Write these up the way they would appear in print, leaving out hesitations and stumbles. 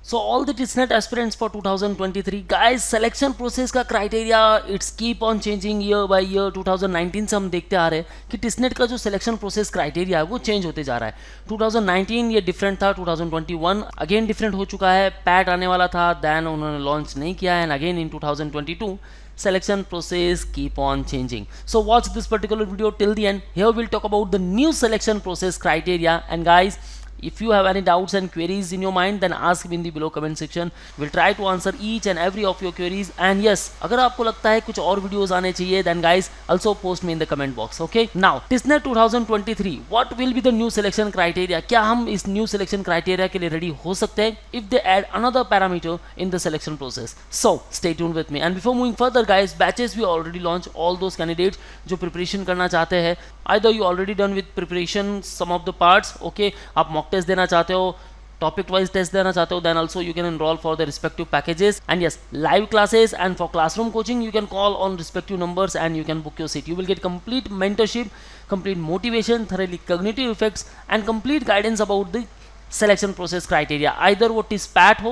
So all the TISNET aspirants for 2023, guys, selection process का criteria it's keep on changing year by year. 2019 से हम देखते आ रहे हैं कि TISNET का जो selection process criteria है वो change होते जा रहा है. 2019 ये different था, 2021 again different हो चुका है. PAT आने वाला था, then उन्होंने launch नहीं किया है, and again in 2022 selection process keep on changing. So watch this particular video till the end. Here we'll talk about the new selection process criteria, and guys, if you have any doubts and queries in your mind, then ask me in the below comment section. We'll try to answer each and every of your queries. And yes, अगर आपको लगता है कुछ और videos आने चाहिए, then guys also post me in the comment box. Okay. Now TISNET 2023, what will be the new selection criteria? क्या हम इस new selection criteria के लिए ready हो सकते हैं if they add another parameter in the selection process? So stay tuned with me. And before moving further, guys, batches we already launched. All those candidates जो preparation करना चाहते हैं, either you already done with preparation some of the parts, okay, आप mock test देना चाहते हो, topic wise test देना चाहते हो, then also you can enroll for the respective packages. And yes, live classes and for classroom coaching you can call on respective numbers and you can book your seat. You will get complete mentorship, complete motivation, thoroughly cognitive effects and complete guidance about the selection process criteria. Either वो TISPAT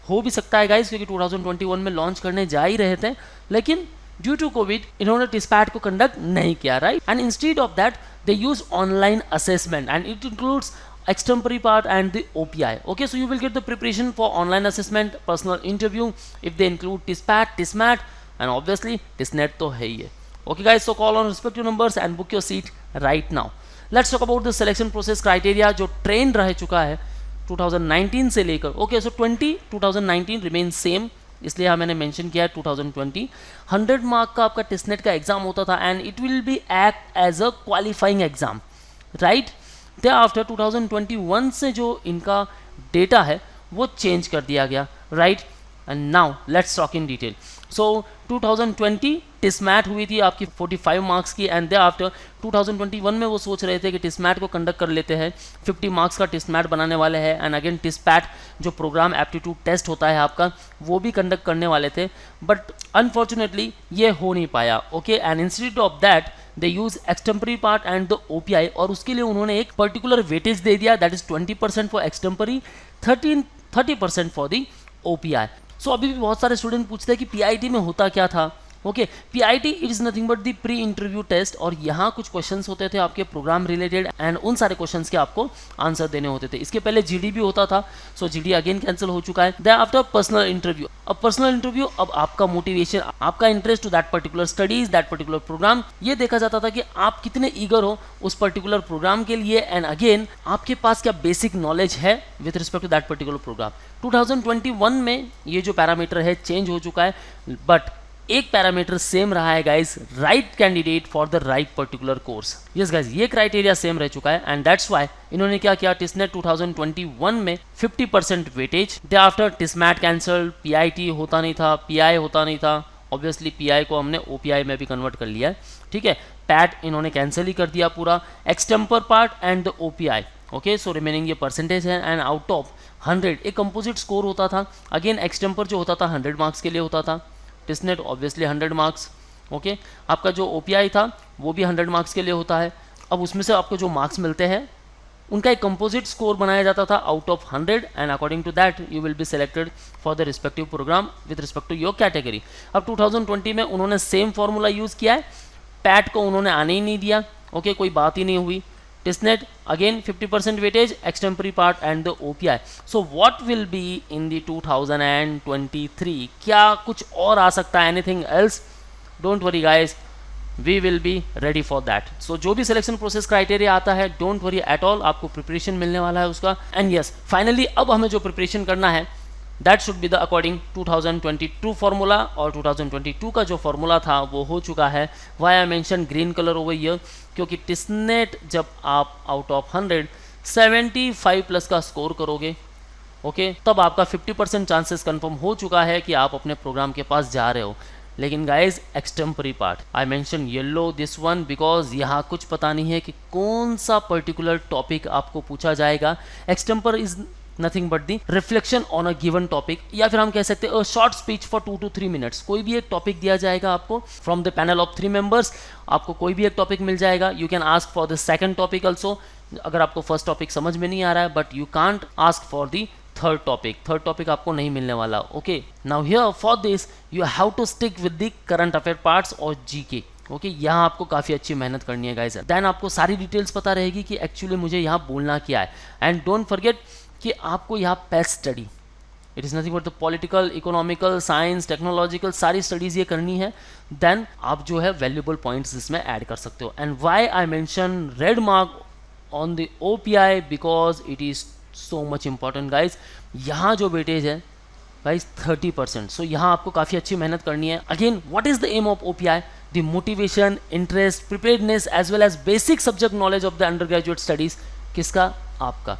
हो भी सकता है guys, क्योंकि 2021 में launch करने जा ही रहे थे, लेकिन ड्यू टू कोविड इन्होंने TISPAT को कंडक्ट नहीं किया, right. And instead of that they use online assessment and it includes extempore part and the OPI. Okay, so you will get the preparation for online assessment, personal interview if they include TISPAT, TISMAT and obviously TISNET तो है ही है. Okay guys, so call on respective numbers and book your seat right now. Let's talk about the selection process criteria जो trend रह चुका है 2019 से लेकर. Okay, so 2019 remains same, इसलिए हाँ मैंने मेंशन किया है 2020 100 मार्क का आपका TISNET का एग्जाम होता था and it will be act as a qualifying exam, right. After 2021 से जो इनका डेटा है वो चेंज कर दिया गया, right. And now let's talk in detail. So 2020 TISMAT हुई थी आपकी 45 मार्क्स की एंड दे आफ्टर 2021 में वो सोच रहे थे कि TISMAT को कंडक्ट कर लेते हैं, 50 मार्क्स का TISMAT बनाने वाले हैं एंड अगेन TISPAT जो प्रोग्राम एप्टीट्यूड टेस्ट होता है आपका वो भी कंडक्ट करने वाले थे, बट अनफॉर्चुनेटली ये हो नहीं पाया. Okay, and instead of that they use extempore part and the OPI और उसके लिए उन्होंने एक पर्टिकुलर वेटेज दे दिया, that is 20% for extempore, 30% for the OPI. So अभी भी बहुत सारे स्टूडेंट पूछते हैं कि PIT में होता क्या था. Okay, PIT it is nothing but the pre interview test और यहाँ कुछ क्वेश्चंस होते थे आपके प्रोग्राम रिलेटेड एंड उन सारे क्वेश्चंस के आपको आंसर देने होते थे. इसके पहले GD भी होता था, सो GD अगेन कैंसिल हो चुका है. Then after personal interview. अब पर्सनल इंटरव्यू, अब आपका मोटिवेशन, आपका interest to that particular studies, that particular program, ये देखा जाता था कि आप कितने ईगर हो उस पर्टिकुलर प्रोग्राम के लिए एंड अगेन आपके पास क्या बेसिक नॉलेज है with respect to that particular program. 2021 में ये जो पैरामीटर है चेंज हो चुका है, बट एक पैरामीटर सेम रहा है guys, right candidate for the right particular course. Yes guys, ये क्राइटेरिया सेम रह चुका है एंड दैट्स व्हाई इन्होंने क्या किया, TISNET 2021 में 50% वेटेज. दे आफ्टर TISMAT कैंसल, PIT होता नहीं था, PI होता नहीं था, ऑब्वियसली PI को हमने OPI में भी कन्वर्ट कर लिया है, ठीक है. PAT इन्होंने कैंसिल ही कर दिया पूरा, extempore part and the OPI. Okay, so remaining ये परसेंटेज है एंड आउट ऑफ 100 एक कंपोजिट स्कोर होता था. अगेन एक्सटेम्पर जो होता था 100 मार्क्स के लिए होता था, TISNET ऑब्वियसली 100 मार्क्स. ओके, आपका जो OPI था वो भी 100 मार्क्स के लिए होता है. अब उसमें से आपको जो मार्क्स मिलते हैं उनका एक कंपोजिट स्कोर बनाया जाता था out of 100 and according to that you will be selected for the respective program with respect to your category. अब 2020 में उन्होंने सेम फॉर्मूला यूज़ किया है, PAT को उन्होंने आने ही नहीं दिया. ओके, कोई बात ही नहीं हुई. TISNET again 50% weightage, extempore part and the OPI. So what will be in the 2023? क्या कुछ और आ सकता है? Anything else? Don't worry guys, we will be ready for that. So जो भी selection process criteria आता है, don't worry at all, आपको preparation मिलने वाला है उसका. And yes, finally अब हमें जो preparation करना है that should be the according 2022 formula, और 2022 का जो फार्मूला था वो हो चुका है. Why I mention green colour over here, क्योंकि TISNET जब आप आउट ऑफ 100 75 प्लस का स्कोर करोगे, ओके, तब आपका 50% चांसेस कंफर्म हो चुका है कि आप अपने प्रोग्राम के पास जा रहे हो. लेकिन guys extempore part, I mention yellow this one because यहाँ कुछ पता नहीं है कि कौन सा पर्टिकुलर टॉपिक आपको पूछा जाएगा. Extempore is nothing but the reflection on a given topic, या फिर हम कह सकते हैं short speech for 2 to 3 minutes. कोई भी एक टॉपिक दिया जाएगा आपको from the panel of 3 members, आपको कोई भी एक टॉपिक मिल जाएगा. You can ask for the second topic also, अगर आपको फर्स्ट टॉपिक समझ में नहीं आ रहा है, but you can't ask for the third topic आपको नहीं मिलने वाला. Okay, now here for this you have to stick with the current affair parts और जीके. ओके, यहाँ आपको काफ़ी अच्छी मेहनत करनी है गाइज. देन आपको सारी डिटेल्स पता रहेगी कि एक्चुअली मुझे यहाँ बोलना क्या है. एंड डोंट फॉरगेट कि आपको यहाँ paste study, it is nothing but the political, economical, science, technological सारी स्टडीज़ ये करनी है. देन आप जो है वैल्यूबल पॉइंट्स इसमें ऐड कर सकते हो. And why I mention red mark on the OPI because it is so much important guys. यहाँ जो वेटेज है गाइज 30%. सो यहाँ आपको काफ़ी अच्छी मेहनत करनी है. Again what is the aim of OPI? The motivation, interest, preparedness as well as basic subject knowledge of the undergraduate studies. किसका? आपका.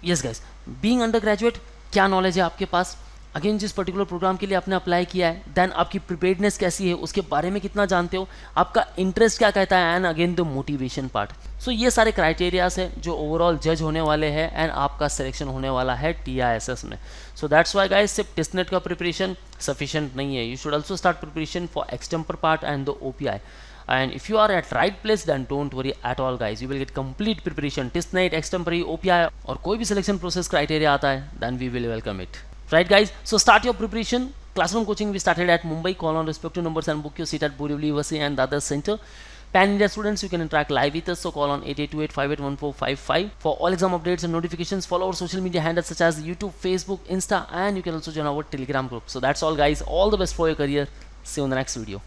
Yes guys, being undergraduate क्या नॉलेज है आपके पास, अगेन जिस पर्टिकुलर प्रोग्राम के लिए आपने अप्लाई किया है, देन आपकी प्रिपेयर्डनेस कैसी है, उसके बारे में कितना जानते हो, आपका इंटरेस्ट क्या कहता है, and again the motivation part. So ये सारे क्राइटेरियाज है जो ओवरऑल जज होने वाले हैं एंड आपका सिलेक्शन होने वाला है TISS में. सो दैट्स वाई गाइस सिर्फ टेस्टनेट का प्रिपरेशन सफिशिएंट नहीं है. You should also start preparation for extempore part and the OPI. And if you are at right place, then don't worry at all guys, you will get complete preparation. TISNET, extempore, OPI और कोई भी selection process criteria आता है, then we will welcome it. Right guys, so start your preparation. Classroom coaching we started at Mumbai. Call on respective numbers and book your seat at Borivali University and Dadar Center. Pan India students, you can interact live with us, so call on 8828581455. For all exam updates and notifications, follow our social media handles such as YouTube, Facebook, Insta, and you can also join our Telegram group. So that's all guys, all the best for your career. See you in the next video.